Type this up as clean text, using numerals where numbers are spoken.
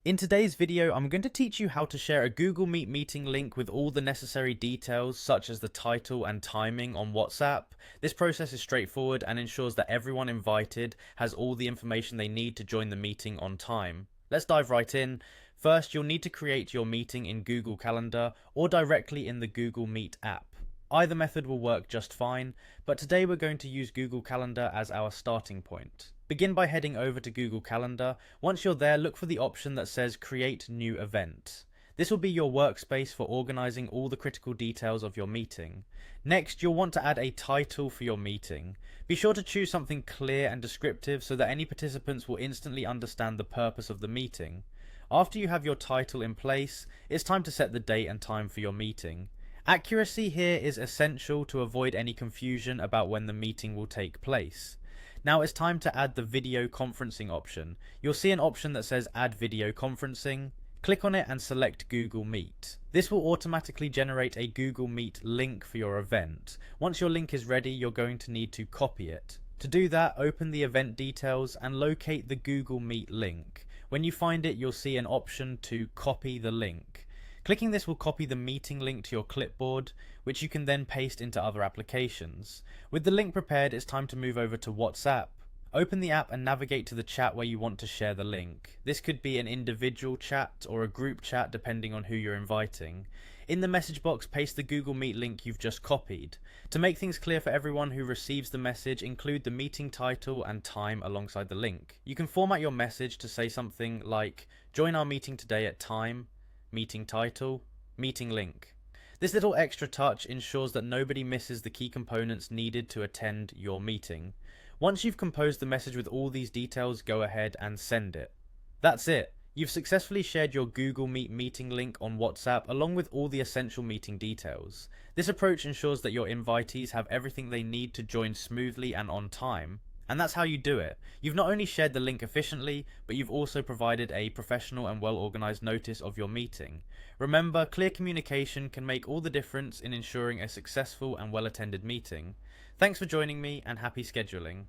In today's video, I'm going to teach you how to share a Google Meet meeting link with all the necessary details such as the title and timing on WhatsApp. This process is straightforward and ensures that everyone invited has all the information they need to join the meeting on time. Let's dive right in. First, you'll need to create your meeting in Google Calendar or directly in the Google Meet app. Either method will work just fine, but today we're going to use Google Calendar as our starting point. Begin by heading over to Google Calendar. Once you're there, look for the option that says Create New Event. This will be your workspace for organizing all the critical details of your meeting. Next, you'll want to add a title for your meeting. Be sure to choose something clear and descriptive so that any participants will instantly understand the purpose of the meeting. After you have your title in place, it's time to set the date and time for your meeting. Accuracy here is essential to avoid any confusion about when the meeting will take place. Now it's time to add the video conferencing option. You'll see an option that says Add Video Conferencing. Click on it and select Google Meet. This will automatically generate a Google Meet link for your event. Once your link is ready, you're going to need to copy it. To do that, open the event details and locate the Google Meet link. When you find it, you'll see an option to copy the link. Clicking this will copy the meeting link to your clipboard, which you can then paste into other applications. With the link prepared, it's time to move over to WhatsApp. Open the app and navigate to the chat where you want to share the link. This could be an individual chat or a group chat depending on who you're inviting. In the message box, paste the Google Meet link you've just copied. To make things clear for everyone who receives the message, include the meeting title and time alongside the link. You can format your message to say something like, "Join our meeting today at time," meeting title, meeting link. This little extra touch ensures that nobody misses the key components needed to attend your meeting. Once you've composed the message with all these details, go ahead and send it. That's it. You've successfully shared your Google Meet meeting link on WhatsApp along with all the essential meeting details. This approach ensures that your invitees have everything they need to join smoothly and on time. And that's how you do it. You've not only shared the link efficiently, but you've also provided a professional and well-organized notice of your meeting. Remember, clear communication can make all the difference in ensuring a successful and well-attended meeting. Thanks for joining me and happy scheduling.